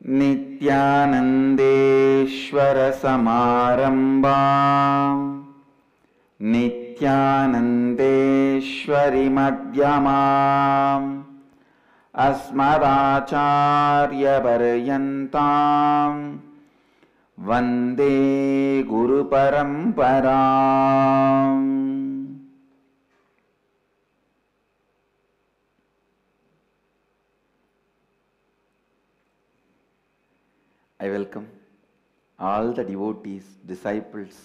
नित्यानन्देश्वर समारम्भाम् नित्यानन्देश्वरि मध्यमाम् अस्मदाचार्यपर्यन्ताम् वन्दे गुरुपरम्पराम्। I welcome all the devotees, disciples,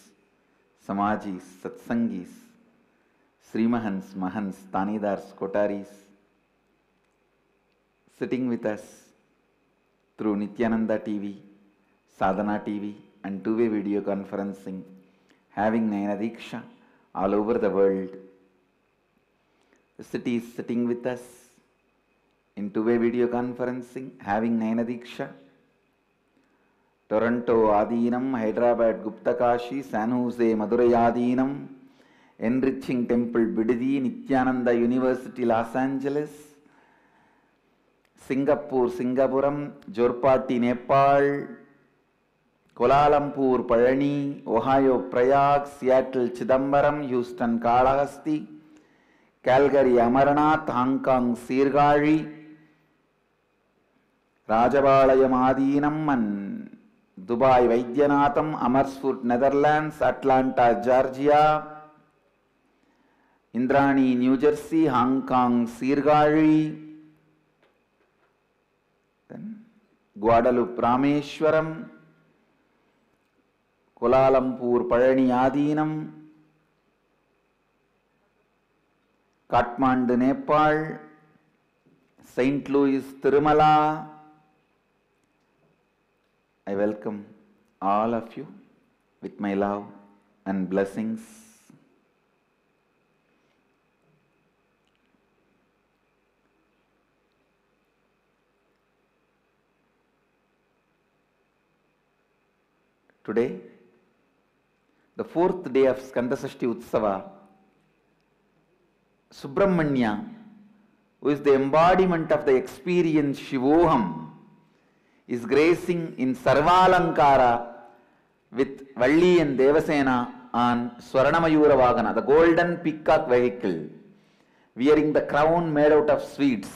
Samajis, Satsangis, Srimahans, Mahans, Tanidars, Kotaris, sitting with us through Nityananda TV, Sadhana TV and two-way video conferencing, having Nayana Diksha all over the world. The city is sitting with us in two-way video conferencing, having Nayana Diksha. Toronto Adinam, Hyderabad Gupta Kashi, San Jose Madurai Adinam, Enriching Temple Bidadi, Nityananda University Los Angeles, Singapore Singapuram, Jorpati Nepal, Kuala Lumpur Palani, Ohio Prayag, Seattle Chidambaram, Houston Kalahasti, Calgary Amarnath, Hong Kong Sirgari, Rajabalayam Adinam and Dubai Vaidyanatham, Amersfoort Netherlands, Atlanta Georgia, Indrani New Jersey, Hong Kong Sirgari, then Guadalupe Rameshwaram, Kuala Lumpur Palani Adinam, Kathmandu Nepal, St. Louis Tirumala. I welcome all of you with my love and blessings. Today, the fourth day of Skandasashti Utsava, Subramanya, who is the embodiment of the experience Shivoham, is gracing in Sarvalankara with Valli and Devasena on Swarnamayura Vagana, the golden peacock vehicle, wearing the crown made out of sweets.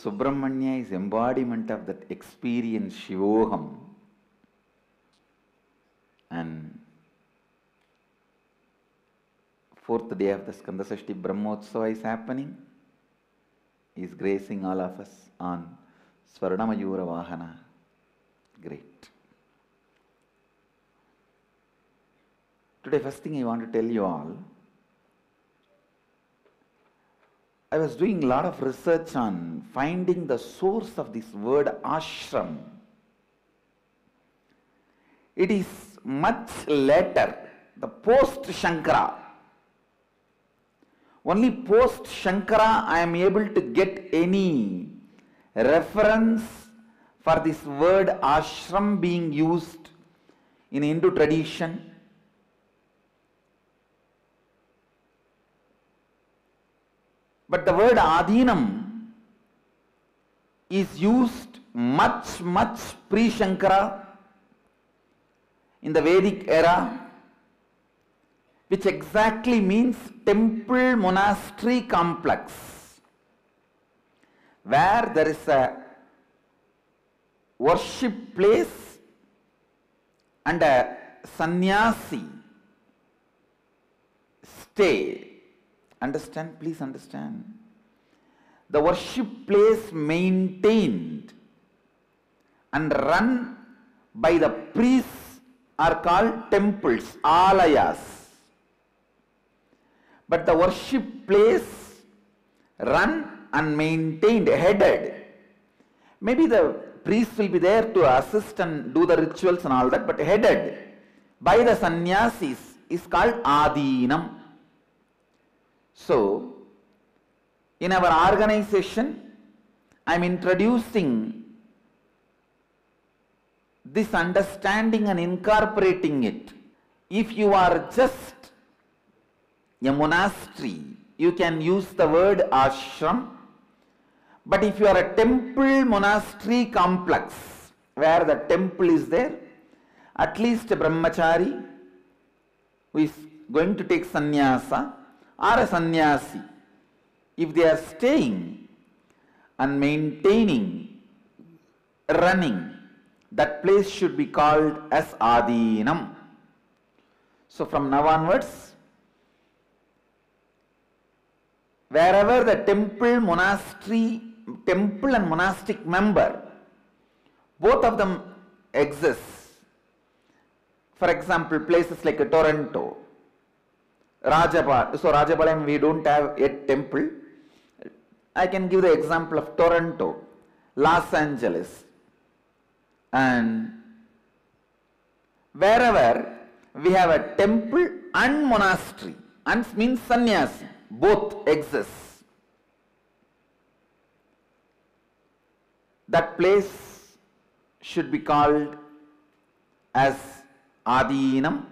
Subramanya is embodiment of that experience Shivoham, and fourth day of the Skandasashti Brahmotsava is happening. He is gracing all of us on Swarnamayura Vahana. Great. Today, first thing I want to tell you all, I was doing a lot of research on finding the source of this word ashram. It is much later, the post-Shankara. Only post-Shankara I am able to get any reference for this word ashram being used in Hindu tradition. But the word Adinam is used much pre-Shankara in the Vedic era, which exactly means temple monastery complex, where there is a worship place and a sannyasi stay. Understand? Please understand. The worship place maintained and run by the priests are called temples, alayas. But the worship place run and maintained, headed. Maybe the priest will be there to assist and do the rituals and all that, but headed by the sannyasis is called adinam. So, in our organization, I am introducing this understanding and incorporating it. If you are just a monastery, you can use the word ashram. But if you are a temple monastery complex, where the temple is there, at least a brahmachari who is going to take sannyasa or a sannyasi, if they are staying and maintaining, running, that place should be called as adinam. So from now onwards, wherever the temple and monastic member, both of them exist. For example, places like Toronto, Rajapalem. So Rajapalem we don't have a temple. I can give the example of Toronto, Los Angeles, and wherever we have a temple and monastery, and means sannyasi, both exist. That place should be called as adinam.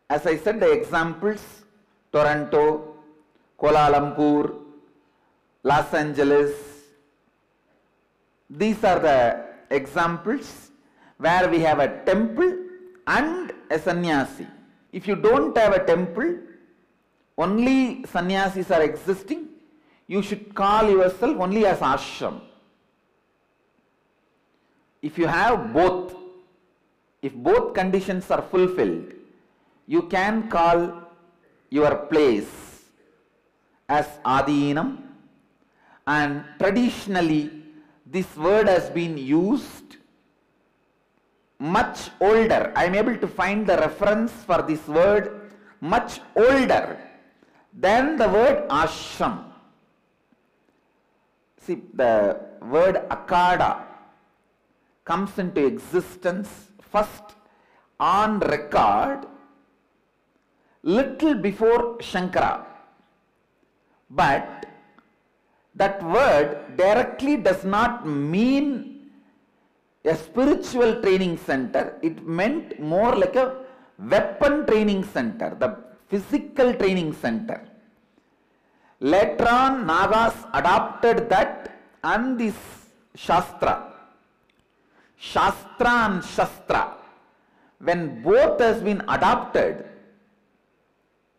As I said, the examples, Toronto, Kuala Lumpur, Los Angeles, these are the examples where we have a temple and a sannyasi. If you don't have a temple, only sannyasis are existing, you should call yourself only as ashram. If you have both, if both conditions are fulfilled, you can call your place as adinam, and traditionally this word has been used much older. I am able to find the reference for this word much older than the word ashram. See, the word akada comes into existence first on record little before Shankara. But that word directly does not mean a spiritual training center. It meant more like a weapon training center, the physical training center. Later on, Nagas adopted that and this Shastra. Shastra and Shastra. When both has been adopted,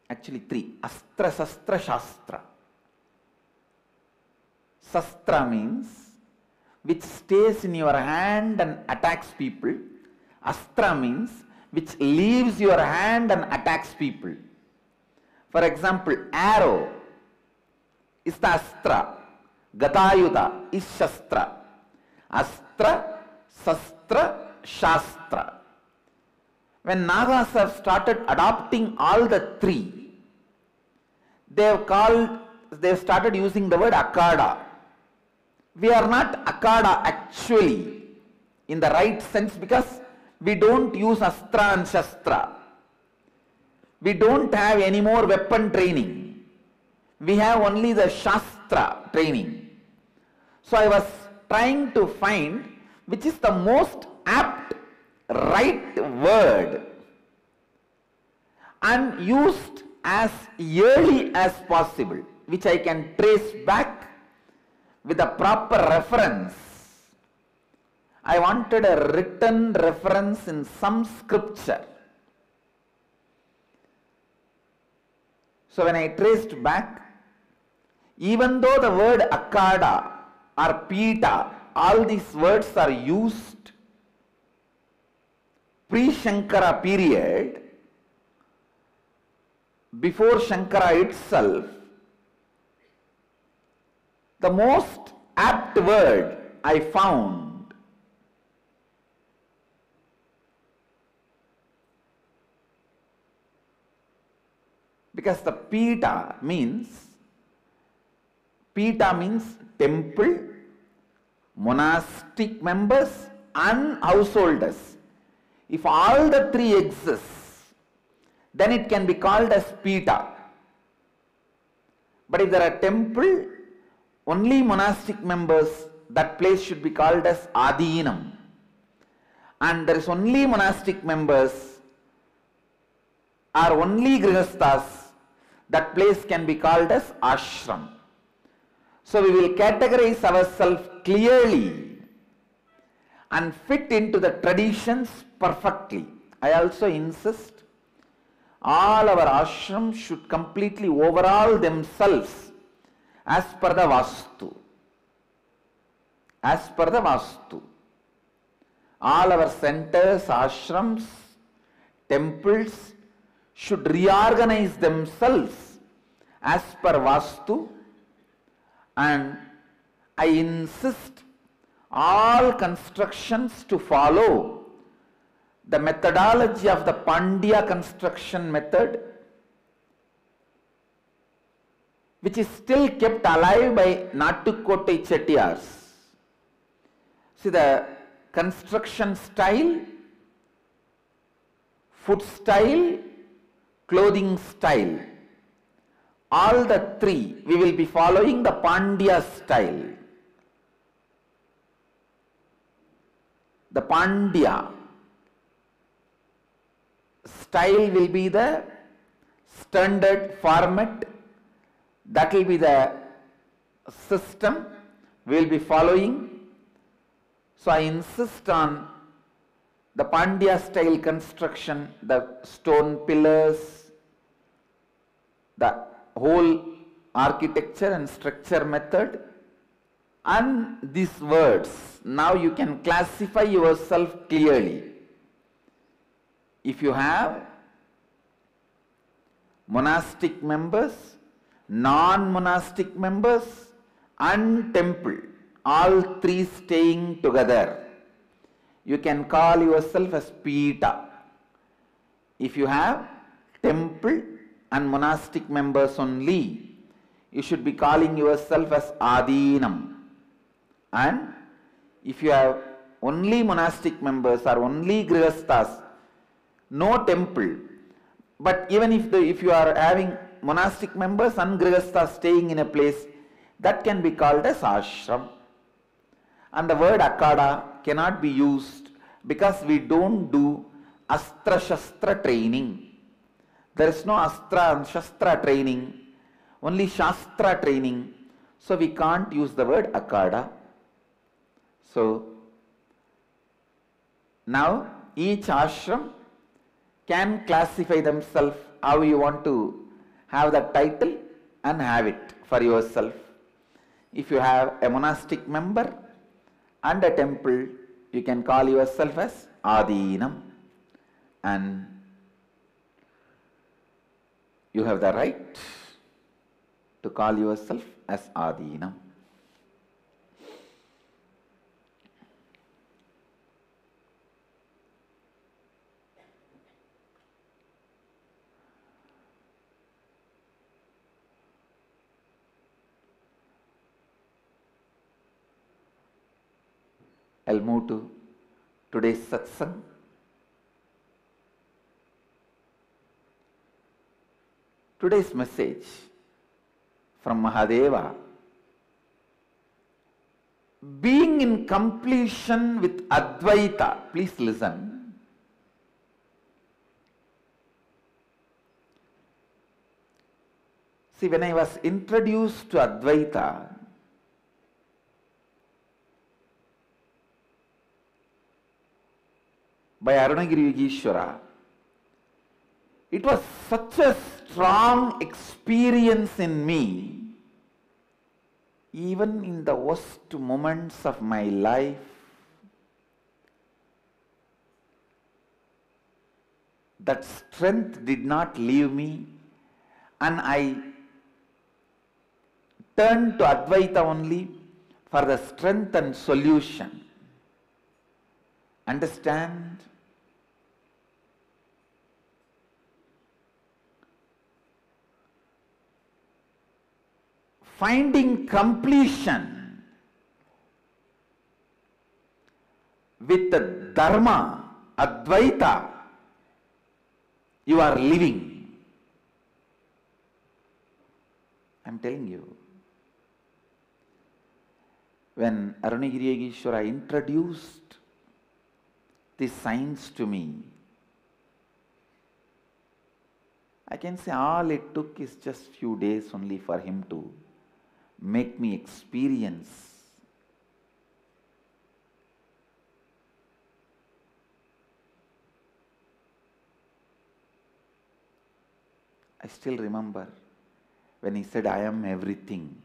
actually three, Astra, Shastra, Shastra. Shastra means which stays in your hand and attacks people. Astra means which leaves your hand and attacks people. For example, arrow is the astra, gatayuda is shastra. Astra, shastra, shastra. When Nagas have started adopting all the three, they have started using the word akada. We are not akada actually in the right sense, because we don't use astra and shastra. We don't have any more weapon training. We have only the shastra training. So I was trying to find which is the most apt, right word and used as early as possible, which I can trace back with a proper reference. I wanted a written reference in some scripture. So when I traced back, even though the word akada or pita, all these words are used pre-Shankara period, before Shankara itself, the most apt word I found because the Pita means temple, monastic members and householders. If all the three exist, then it can be called as Pita. But if there are temple, only monastic members, that place should be called as Adinam. And there is only monastic members or only Grihasthas, that place can be called as Ashram. So we will categorize ourselves clearly and fit into the traditions perfectly. I also insist all our ashrams should completely overhaul themselves as per the Vastu. As per the Vastu. All our centers, ashrams, temples should reorganize themselves as per Vastu, and I insist all constructions to follow the methodology of the Pandya construction method, which is still kept alive by Natukottai Chettiars. See, the construction style, food style, clothing style, all the three we will be following the Pandya style. The Pandya style will be the standard format, that will be the system we will be following. So I insist on the Pandya style construction, the stone pillars, the whole architecture and structure method, and these words. Now you can classify yourself clearly. If you have monastic members, non-monastic members and temple, all three staying together, you can call yourself as Pita. If you have temple and monastic members only, you should be calling yourself as Adinam. And if you have only monastic members or only Grihasthas, no temple, but even if you are having monastic members and Grihasthas staying in a place, that can be called as ashram. And the word Akada cannot be used because we don't do Astra Shastra training. There is no Astra and Shastra training, only Shastra training. So we can't use the word Akada. So now each ashram can classify themselves how you want to have the title and have it for yourself. If you have a monastic member and a temple, you can call yourself as Adinam, and you have the right to call yourself as Adinam. I'll move to today's satsang. Today's message from Mahadeva: being in completion with Advaita. Please listen. See, when I was introduced to Advaita, by Arunagiri Yogeshwara, it was such a strong experience in me, even in the worst moments of my life, that strength did not leave me, and I turned to Advaita only for the strength and solution. Understand? Finding completion with the Dharma, Advaita, you are living. I am telling you. When Arunagiri Yogeshwara introduced this science to me, I can say all it took is just few days only for him to make me experience I still remember when he said, I am everything.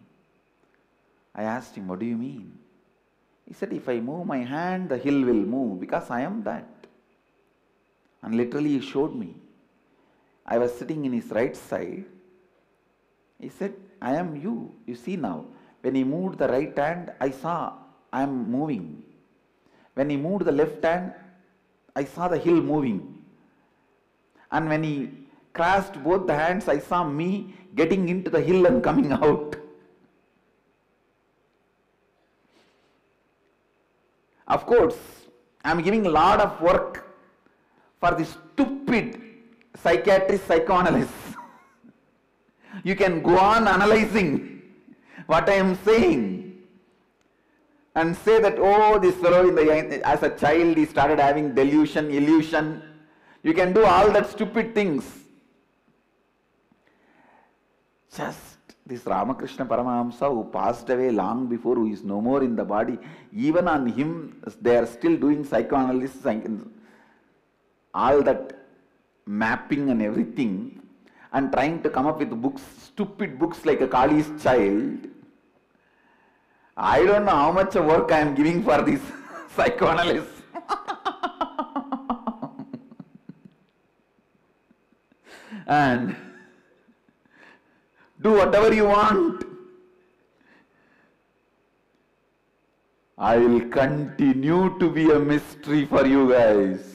I asked him, what do you mean? He said, if I move my hand, the hill will move because I am that. And literally he showed me. I was sitting in his right side. He said, I am you. You see now. When he moved the right hand, I saw I am moving. When he moved the left hand, I saw the hill moving. And when he crossed both the hands, I saw me getting into the hill and coming out. Of course, I am giving a lot of work for the stupid psychiatrist, psychoanalyst. You can go on analyzing what I am saying and say that, oh, this fellow as a child he started having delusion, illusion. You can do all that stupid things. Just this Ramakrishna Paramahamsa who passed away long before, who is no more in the body, even on him they are still doing psychoanalysis and all that mapping and everything and trying to come up with books, stupid books like a Kali's Child. I don't know how much work I am giving for these psychoanalysts. And do whatever you want. I will continue to be a mystery for you guys.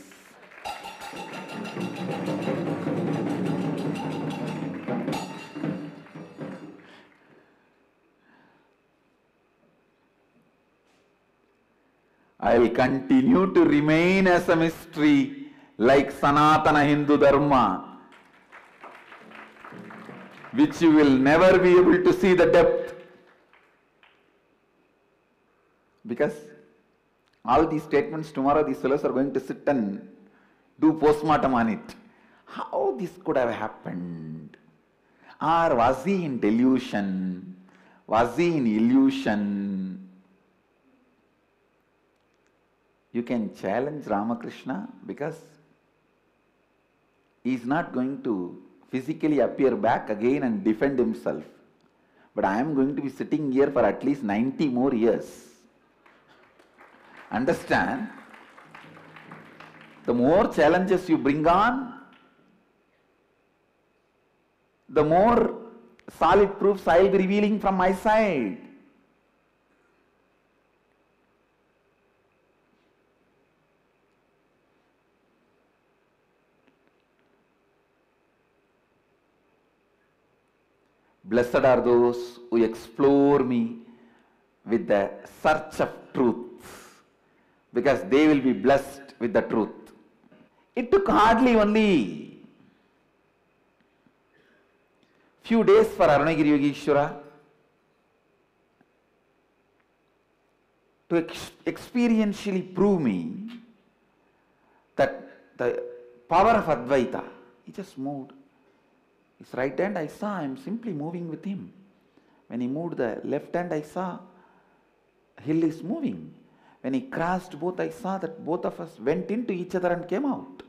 I will continue to remain as a mystery like Sanatana Hindu Dharma, which you will never be able to see the depth. Because all these statements, tomorrow these fellows are going to sit and do postmortem on it. How this could have happened? Or was he in delusion? Was he in illusion? You can challenge Ramakrishna because he is not going to physically appear back again and defend himself. But I am going to be sitting here for at least 90 more years. Understand? The more challenges you bring on, the more solid proofs I will be revealing from my side. Blessed are those who explore me with the search of truth, because they will be blessed with the truth. It took hardly only few days for Arunagiri Yogeshwara to experientially prove me that the power of Advaita. He just moved. His right hand I saw, I am simply moving with him. When he moved the left hand I saw, hill is moving. When he crossed both, I saw that both of us went into each other and came out.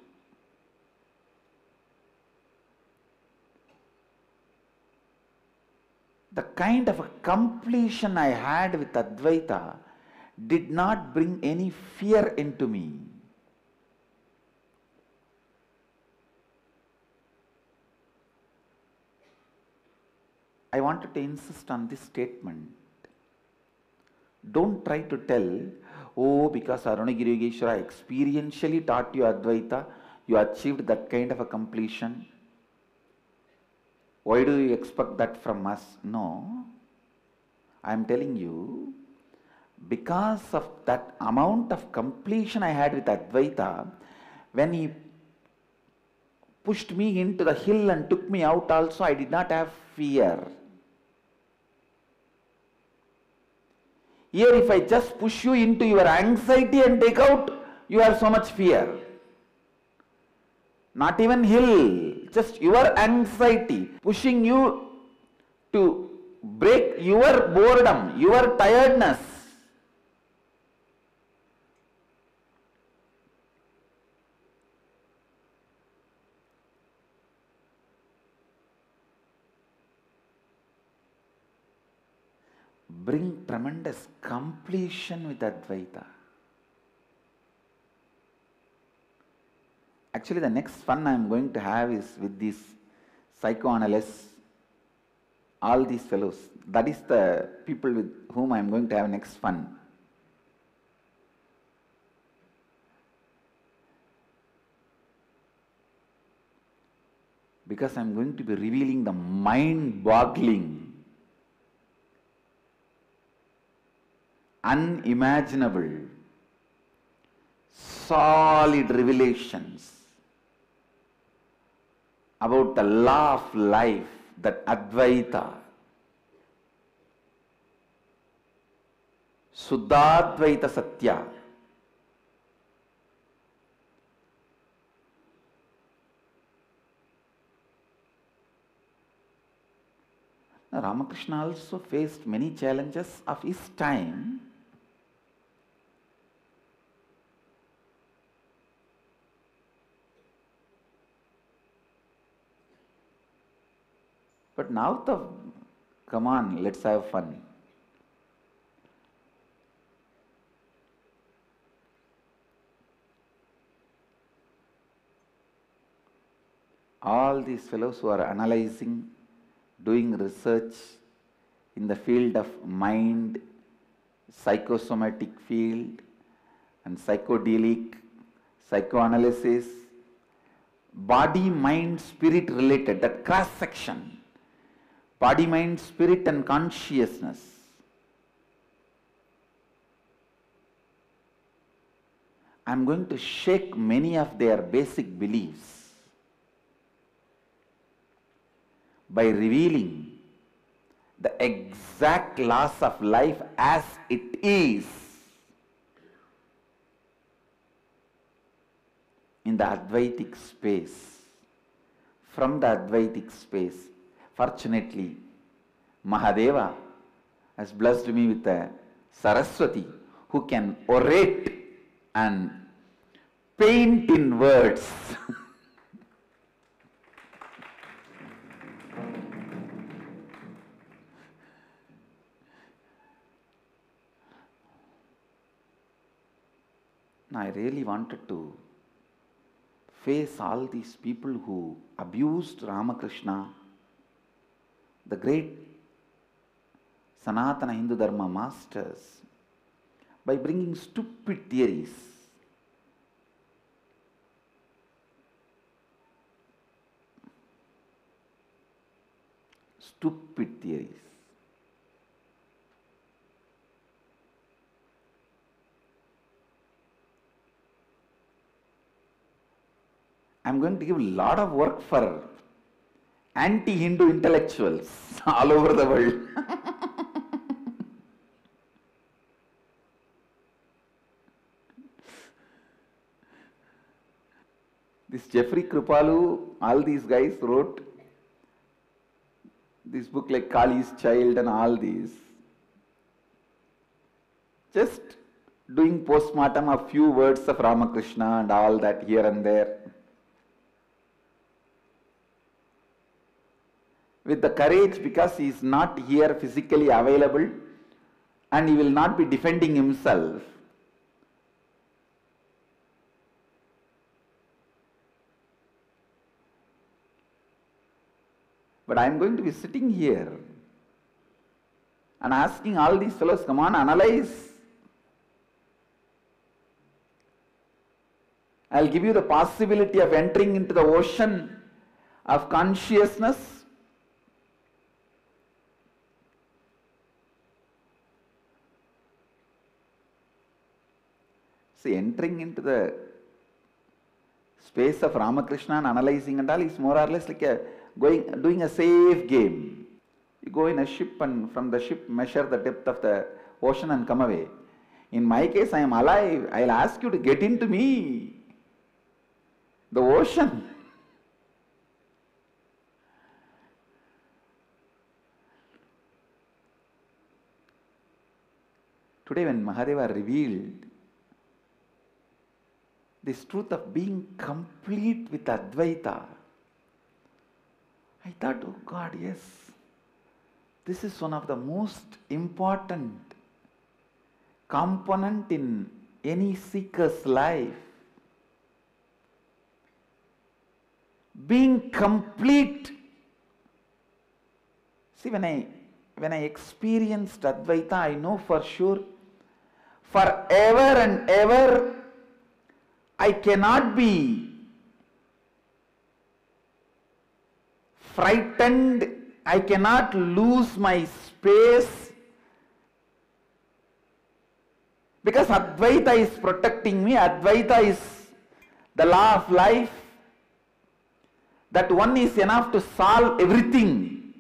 The kind of a completion I had with Advaita did not bring any fear into me. I wanted to insist on this statement. Don't try to tell, oh, because Arunagiri Yogeshwara experientially taught you Advaita, you achieved that kind of a completion. Why do you expect that from us? No. I am telling you, because of that amount of completion I had with Advaita, when he pushed me into the hill and took me out also, I did not have fear. Here, if I just push you into your anxiety and take out, you have so much fear. Not even hill, just your anxiety, pushing you to break your boredom, your tiredness. Bring tremendous completion with Advaita. Actually, the next fun I am going to have is with these psychoanalysts, all these fellows. That is the people with whom I am going to have next fun. Because I am going to be revealing the mind-boggling, unimaginable, solid revelations about the law of life, that Advaita, Suddhadvaita Satya. Now, Ramakrishna also faced many challenges of his time. But now come on, let's have fun. All these fellows who are analyzing, doing research in the field of mind, psychosomatic field, and psychedelic, psychoanalysis, body, mind, spirit related, that cross section, body, mind, spirit and consciousness. I am going to shake many of their basic beliefs by revealing the exact laws of life as it is in the Advaitic space. From the Advaitic space, fortunately, Mahadeva has blessed me with a Saraswati who can orate and paint in words. I really wanted to face all these people who abused Ramakrishna, the great Sanatana Hindu Dharma masters, by bringing stupid theories. Stupid theories. I am going to give a lot of work for anti-Hindu intellectuals all over the world. This Jeffrey Kripalu, all these guys wrote this book like Kali's Child and all these. Just doing postmortem of few words of Ramakrishna and all that here and there. With the courage, because he is not here physically available and he will not be defending himself. But I am going to be sitting here and asking all these fellows, come on, analyze. I'll give you the possibility of entering into the ocean of consciousness. See, entering into the space of Ramakrishna and analyzing and all is more or less like doing a safe game. You go in a ship and from the ship measure the depth of the ocean and come away. In my case, I am alive. I'll ask you to get into me. The ocean. Today when Mahadeva revealed this truth of being complete with Advaita, I thought, oh God, yes, this is one of the most important component in any seeker's life. Being complete. See, when I experienced Advaita, I know for sure, forever and ever, I cannot be frightened, I cannot lose my space, because Advaita is protecting me, Advaita is the law of life. That one is enough to solve everything.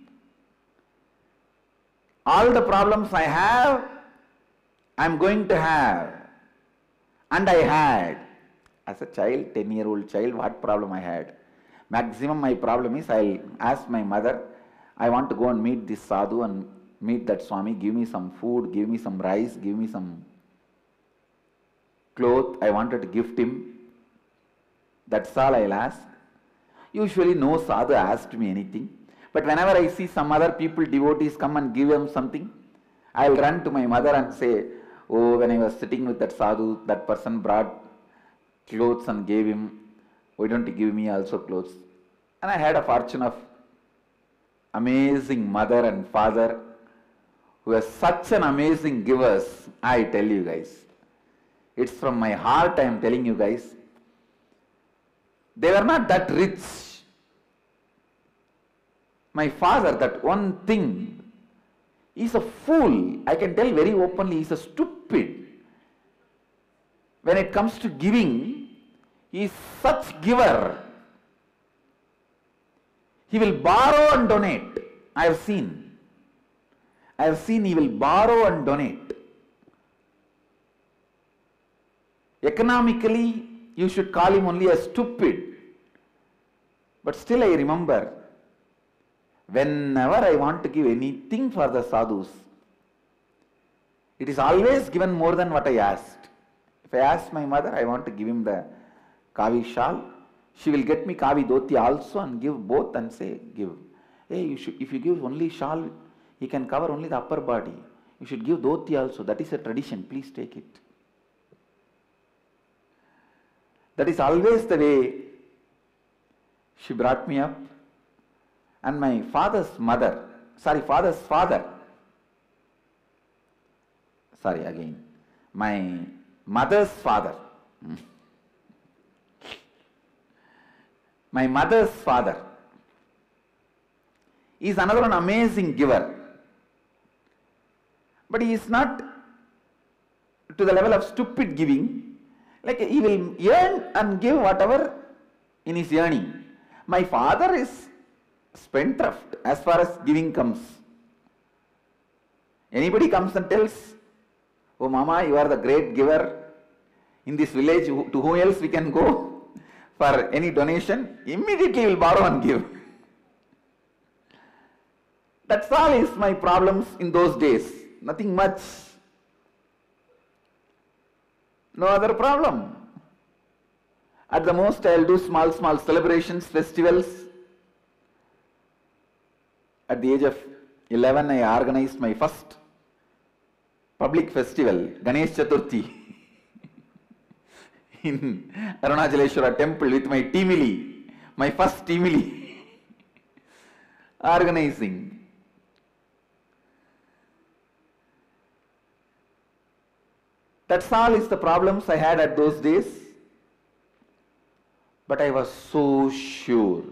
All the problems I have, I am going to have. And I had. As a child, 10-year-old child, what problem I had? Maximum my problem is, I'll ask my mother, I want to go and meet this sadhu and meet that Swami, give me some food, give me some rice, give me some cloth, I wanted to gift him. That's all I'll ask. Usually no sadhu asked me anything. But whenever I see some other people, devotees come and give them something, I'll run to my mother and say, oh, when I was sitting with that sadhu, that person brought clothes and gave him, why don't you give me also clothes? And I had a fortune of amazing mother and father who are such an amazing givers, I tell you guys. It's from my heart I am telling you guys. They were not that rich. My father, that one thing, is a fool. I can tell very openly, he is a stupid. When it comes to giving, he is such giver. He will borrow and donate. I have seen he will borrow and donate. Economically, you should call him only a stupid. But still I remember, whenever I want to give anything for the sadhus, it is always given more than what I asked. If I ask my mother, I want to give him the kavi shawl, she will get me kavi dhoti also and give both and say, give. Hey, if you give only shawl, he can cover only the upper body. You should give dhoti also. That is a tradition. Please take it. That is always the way she brought me up. And my father's father, my mother's father, my mother's father is another one amazing giver. But he is not to the level of stupid giving. Like he will earn and give whatever in his earning. My father is spendthrift as far as giving comes. Anybody comes and tells, oh mama, you are the great giver in this village, to whom else we can go for any donation? Immediately will borrow and give. That's all is my problems in those days. Nothing much. No other problem. At the most I will do small celebrations, festivals. At the age of 11, I organized my first public festival, Ganesh Chaturthi, in Arunachaleshwara temple with my Teemili, my first Teemili, organizing. That's all is the problems I had at those days. But I was so sure.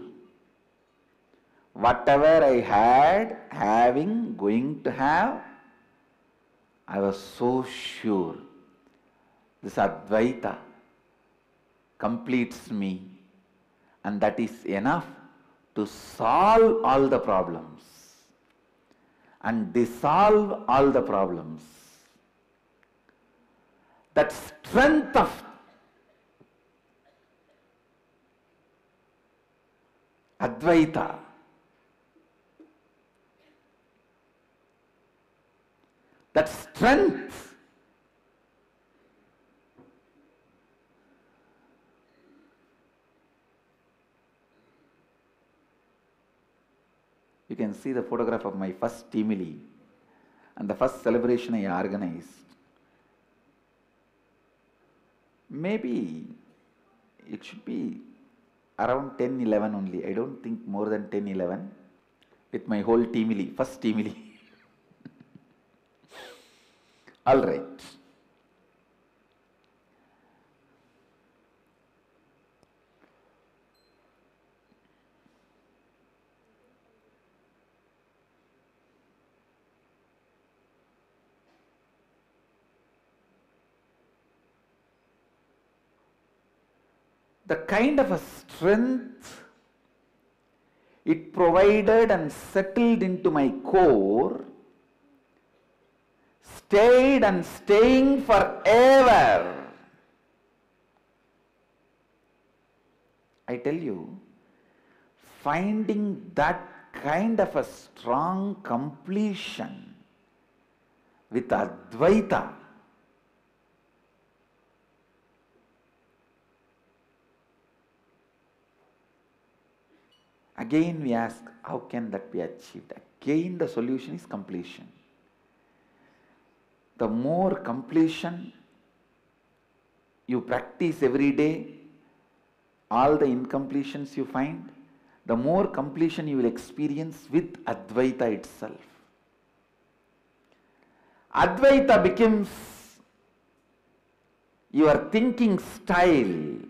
Whatever I had, having, going to have, I was so sure. This Advaita completes me, and that is enough to solve all the problems and dissolve all the problems. That strength of Advaita, that strength, you can see the photograph of my first Timili and the first celebration I organized. Maybe it should be around 10-11 only. I don't think more than 10-11 with my whole Timili, first Timili. All right. The kind of a strength it provided and settled into my core stayed and staying forever. I tell you, finding that kind of a strong completion with Advaita, again we ask, how can that be achieved? Again the solution is completion. The more completion you practice every day, all the incompletions you find, the more completion you will experience with Advaita itself. Advaita becomes your thinking style.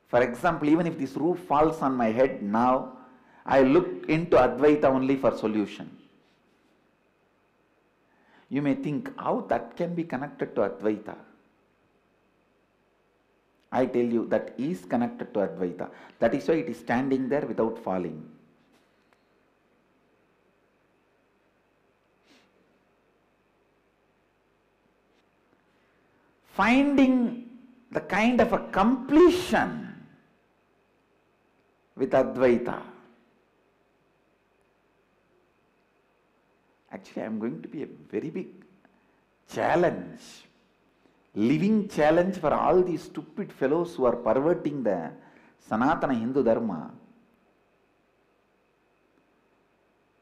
For example, even if this roof falls on my head now, I look into Advaita only for solution. You may think, how that can be connected to Advaita? I tell you, that is connected to Advaita. That is why it is standing there without falling. Finding the kind of a completion with Advaita. Actually, I am going to be a very big challenge, living challenge for all these stupid fellows who are perverting the Sanatana Hindu Dharma.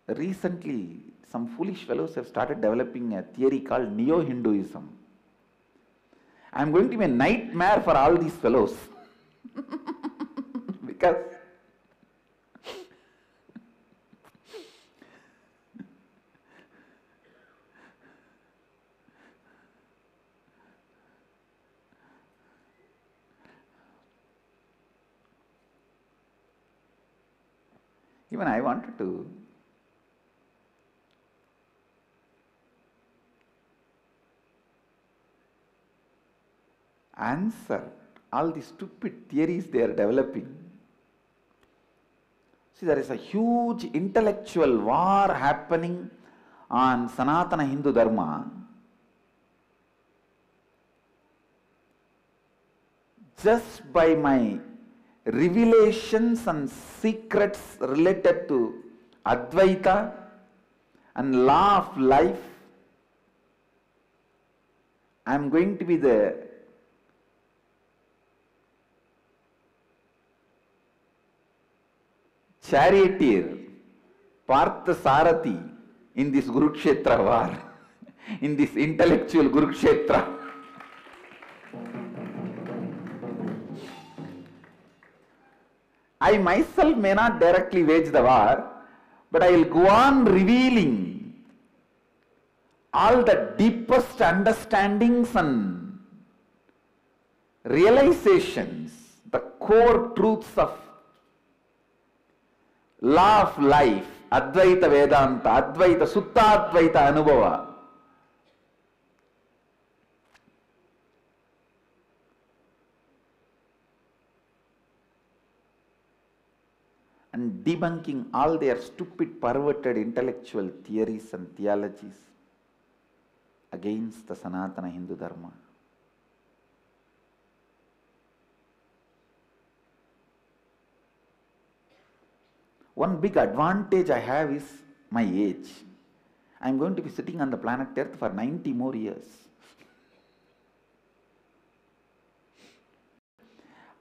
Recently, some foolish fellows have started developing a theory called Neo-Hinduism. I am going to be a nightmare for all these fellows. Because even I wanted to answer all the stupid theories they are developing. See, there is a huge intellectual war happening on Sanatana Hindu Dharma. Just by my revelations and secrets related to Advaita and law of life, I am going to be the charioteer, Partha Sarathi in this Kurukshetra war, in this intellectual Kurukshetra. I myself may not directly wage the war, But I will go on revealing all the deepest understandings and realizations, the core truths of law of life, Advaita Vedanta, Advaita Sutta Advaita Anubhava. And debunking all their stupid, perverted intellectual theories and theologies against the Sanatana Hindu Dharma. One big advantage I have is my age. I am going to be sitting on the planet Earth for 90 more years.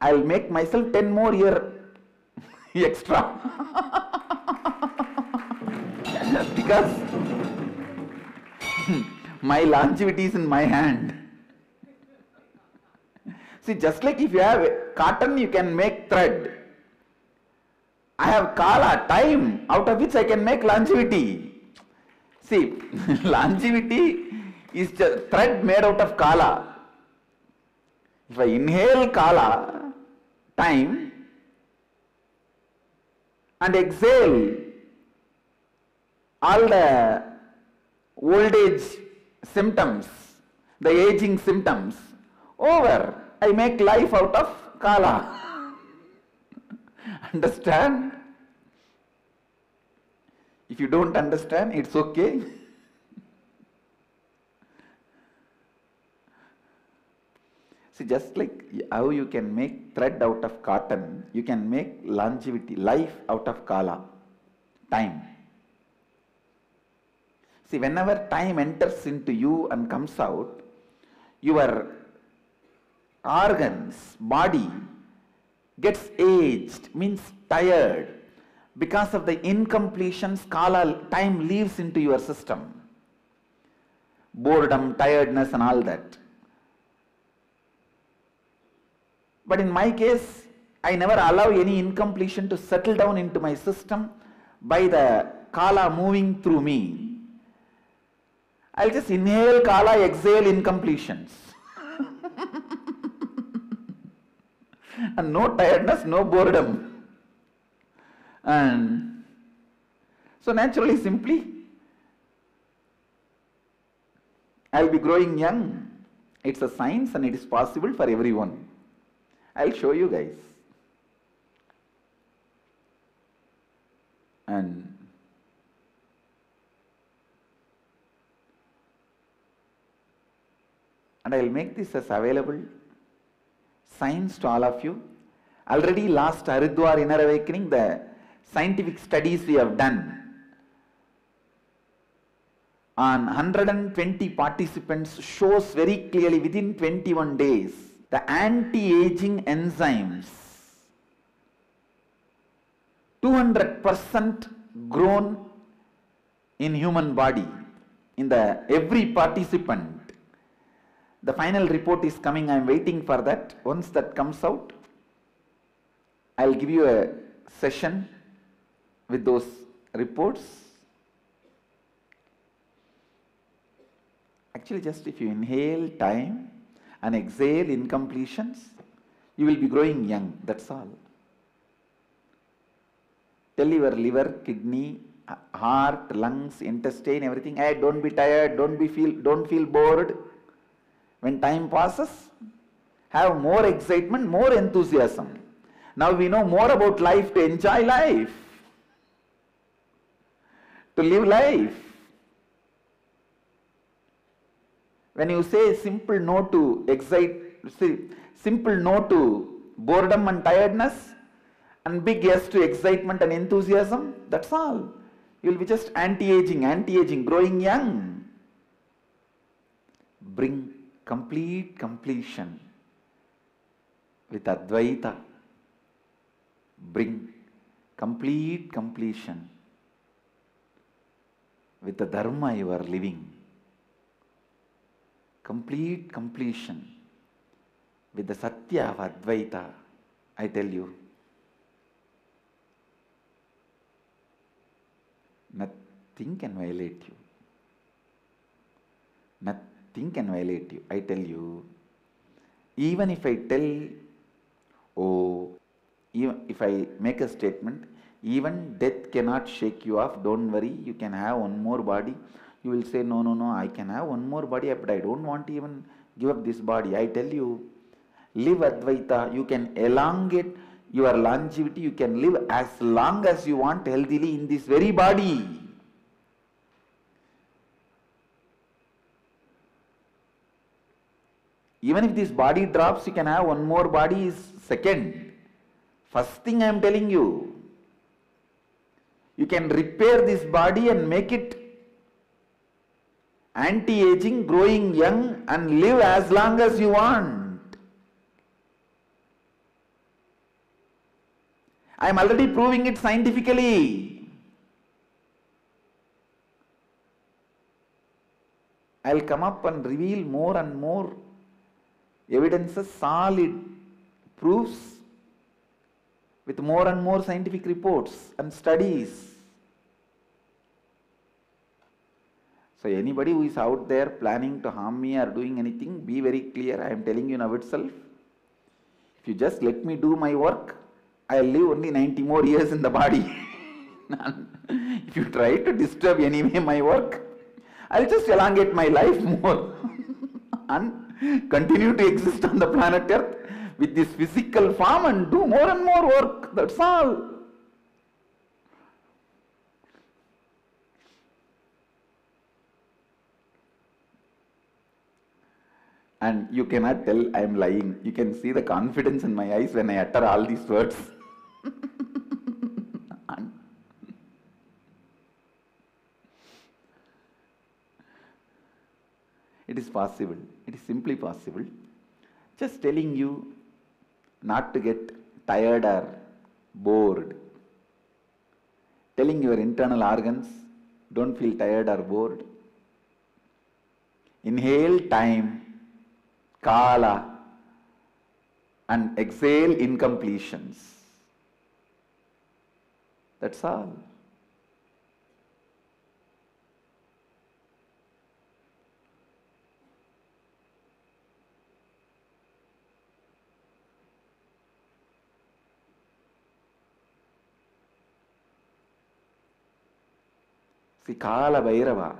I will make myself 10 more years extra. Because my longevity is in my hand. See, just like if you have cotton, you can make thread. I have kala, time, out of which I can make longevity. See, longevity is just thread made out of kala. If I inhale kala, time, and exhale all the old age symptoms, the aging symptoms, over. I make life out of kala. Understand? If you don't understand, it's okay. See, just like how you can make thread out of cotton, you can make longevity, life out of kala, time. See, whenever time enters into you and comes out, your organs, body gets aged, means tired. Because of the incompletions, kala, time leaves into your system. Boredom, tiredness and all that. But in my case, I never allow any incompletion to settle down into my system by the kala moving through me. I'll just inhale kala, exhale incompletions. And no tiredness, no boredom. And so naturally, simply, I'll be growing young. It's a science and it is possible for everyone. I'll show you guys. And I'll make this as available science to all of you. Already last Haridwar Inner Awakening, the scientific studies we have done on 120 participants shows very clearly within 21 days the anti-aging enzymes 200% grown in human body in the every participant. The final report is coming. I am waiting for that. Once that comes out, I will give you a session with those reports. Actually, just if you inhale time and exhale incompletions, you will be growing young. That's all. Tell your liver, kidney, heart, lungs, intestine, everything, hey, don't be tired, don't feel bored. When time passes, have more excitement, more enthusiasm. Now we know more about life, to enjoy life, to live life. When you say simple no to simple no to boredom and tiredness, and big yes to excitement and enthusiasm, that's all. You will be just anti-aging, growing young. Bring complete completion with Advaita. Bring complete completion with the Dharma you are living. Complete completion with the Satya of Advaita, I tell you. Nothing can violate you. Nothing can violate you. I tell you, even if I tell, oh, even if I make a statement, even death cannot shake you off, don't worry, you can have one more body. You will say, no, no, no, I can have one more body, but I don't want to even give up this body. I tell you, live Advaita, you can elongate your longevity, you can live as long as you want healthily in this very body. Even if this body drops, you can have one more body is second. First thing I am telling you, you can repair this body and make it anti-aging, growing young, and live as long as you want. I am already proving it scientifically. I will come up and reveal more and more evidences, solid proofs, with more and more scientific reports and studies. So anybody who is out there planning to harm me or doing anything, be very clear, I am telling you now itself. If you just let me do my work, I will live only 90 more years in the body. If you try to disturb anyway my work, I will just elongate my life more and continue to exist on the planet Earth with this physical form and do more and more work. That's all. And you cannot tell I am lying. You can see the confidence in my eyes when I utter all these words. It is possible. It is simply possible. Just telling you not to get tired or bored. Telling your internal organs, don't feel tired or bored. Inhale time, kala, and exhale incompletions. That's all. See, Kala Bhairava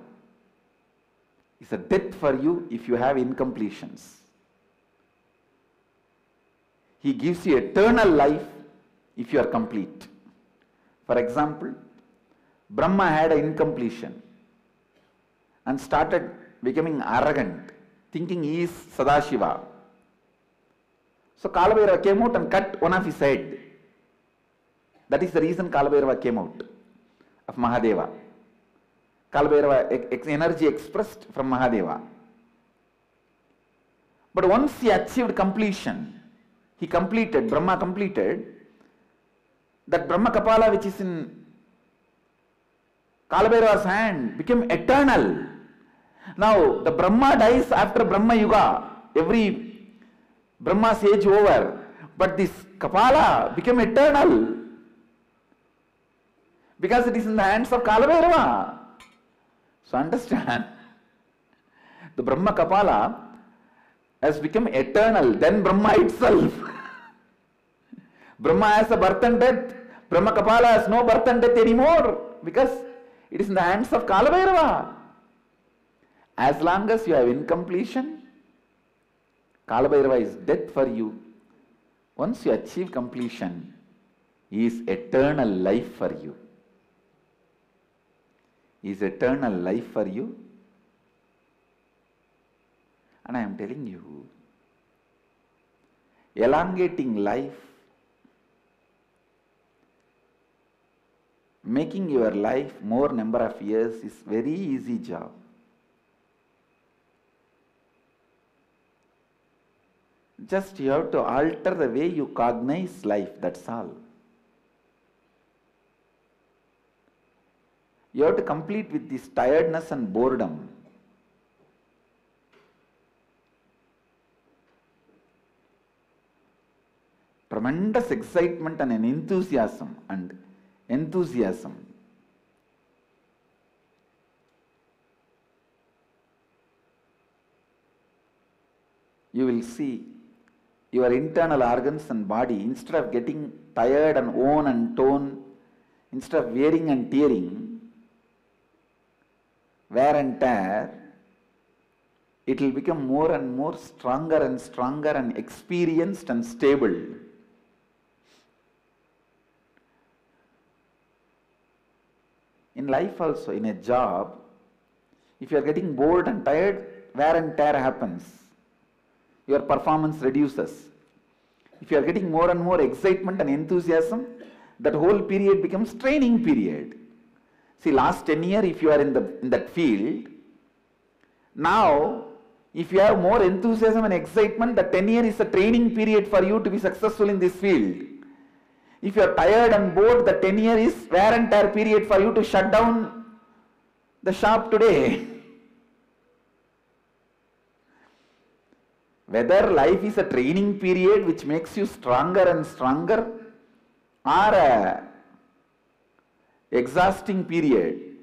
is a death for you if you have incompletions. He gives you eternal life if you are complete. For example, Brahma had an incompletion and started becoming arrogant, thinking he is Sadashiva. So Kala Bhairava came out and cut one of his head. That is the reason Kala Bhairava came out of Mahadeva. Kala Bhairava energy expressed from Mahadeva. But once he achieved completion, he completed, Brahma completed, that Brahma Kapala which is in Kala Bhairava's hand became eternal. Now the Brahma dies after Brahma Yuga, every Brahma's age over, but this Kapala became eternal because it is in the hands of Kala Bhairava. So understand, the Brahma Kapala has become eternal than Brahma itself. Brahma has a birth and death. Brahma Kapala has no birth and death anymore because it is in the hands of Kala Bhairava. As long as you have incompletion, Kala Bhairava is death for you. Once you achieve completion, he is eternal life for you. Is eternal life for you. And I am telling you, elongating life, making your life more number of years is very easy job. Just you have to alter the way you cognize life, that's all. You have to complete with this tiredness and boredom. Tremendous excitement and an enthusiasm. you will see your internal organs and body, instead of getting tired and worn and torn, instead of wearing and tearing, wear and tear, it will become more and more stronger and experienced and stable. In life also, in a job, if you are getting bored and tired, wear and tear happens. Your performance reduces. If you are getting more and more excitement and enthusiasm, that whole period becomes training period. See, last 10 years, if you are in that field, now, if you have more enthusiasm and excitement, the 10 years is a training period for you to be successful in this field. If you are tired and bored, the 10 years is wear and tear period for you to shut down the shop today. Whether life is a training period which makes you stronger and stronger, or a exhausting period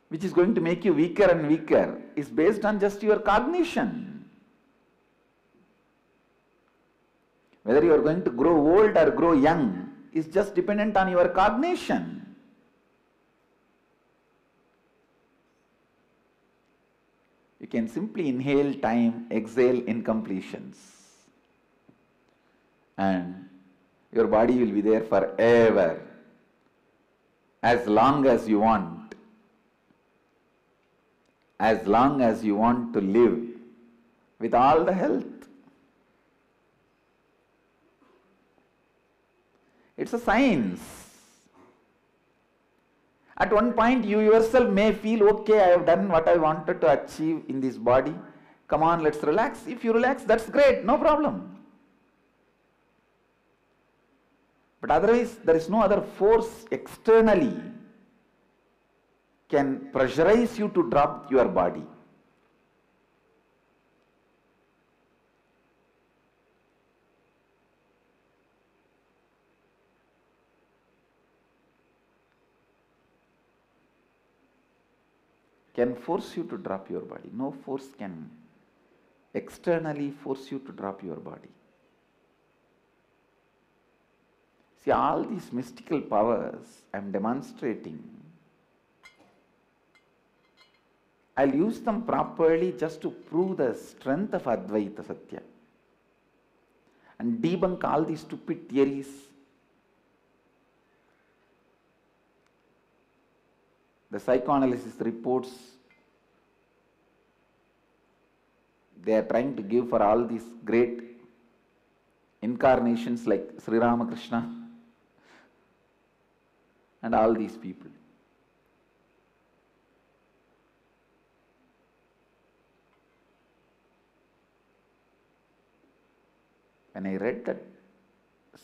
which is going to make you weaker and weaker, is based on just your cognition. Whether you are going to grow old or grow young is just dependent on your cognition. You can simply inhale time, exhale incompletions, and your body will be there forever, as long as you want, as long as you want to live with all the health. It's a science. At one point, you yourself may feel, okay, I have done what I wanted to achieve in this body. Come on, let's relax. If you relax, that's great, no problem. But otherwise, there is no other force externally can pressurize you to drop your body. Can force you to drop your body. No force can externally force you to drop your body. See, all these mystical powers I am demonstrating, I'll use them properly just to prove the strength of Advaita Satya and debunk all these stupid theories. The psychoanalysis reports they are trying to give for all these great incarnations like Sri Ramakrishna and all these people. When I read that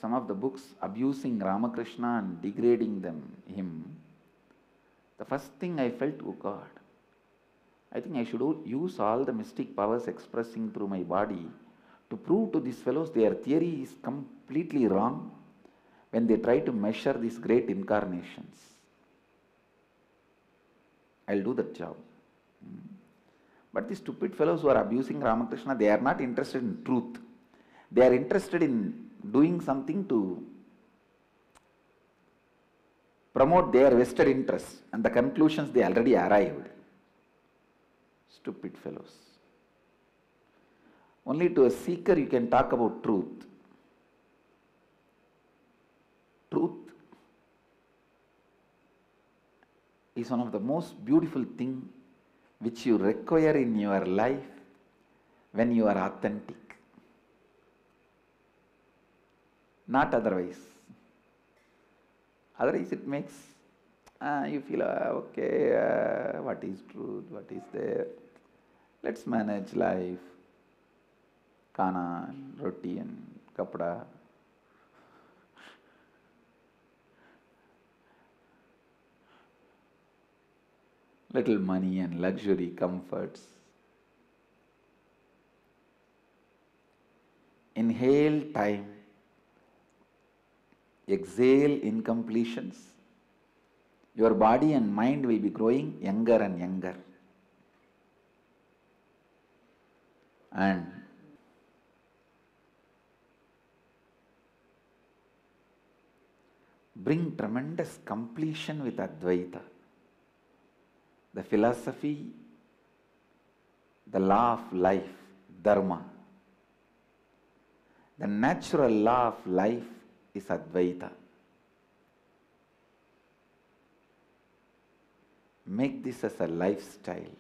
some of the books abusing Ramakrishna and degrading him, the first thing I felt, oh God, I think I should use all the mystic powers expressing through my body to prove to these fellows their theory is completely wrong when they try to measure these great incarnations. I'll do that job. But these stupid fellows who are abusing Ramakrishna, they are not interested in truth. They are interested in doing something to promote their vested interests and the conclusions they already arrived. Stupid fellows. Only to a seeker you can talk about truth. Truth is one of the most beautiful things which you require in your life when you are authentic. Not otherwise. Otherwise it makes you feel, okay, what is truth, what is there? Let's manage life. Khana, roti and kapda. Little money and luxury comforts. Inhale time. Exhale incompletions. Your body and mind will be growing younger and younger. And bring tremendous completion with Advaita. The philosophy, the law of life, dharma. The natural law of life is Advaita. Make this as a lifestyle.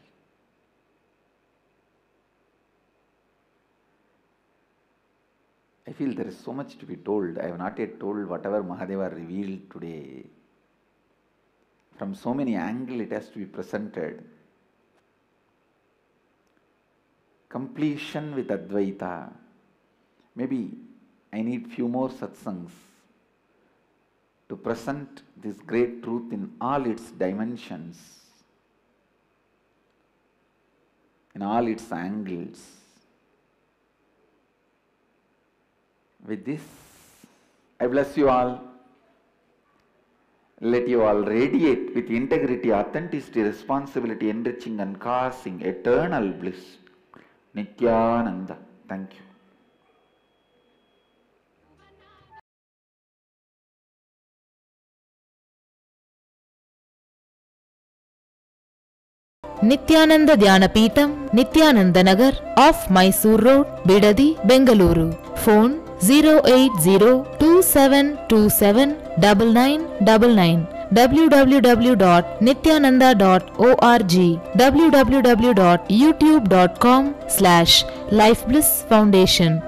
I feel there is so much to be told. I have not yet told whatever Mahadeva revealed today. From so many angles it has to be presented. Completion with Advaita. Maybe I need few more satsangs to present this great truth in all its dimensions, in all its angles. With this, I bless you all. Let you all radiate with integrity, authenticity, responsibility, enriching and causing eternal bliss. Nityananda. Thank you. Nityananda Dhyanapitham, Nityananda Nagar, off Mysore Road, Bidadi, Bengaluru. Phone 08027279999. www.nityananda.org. www.youtube.com/Life Bliss Foundation.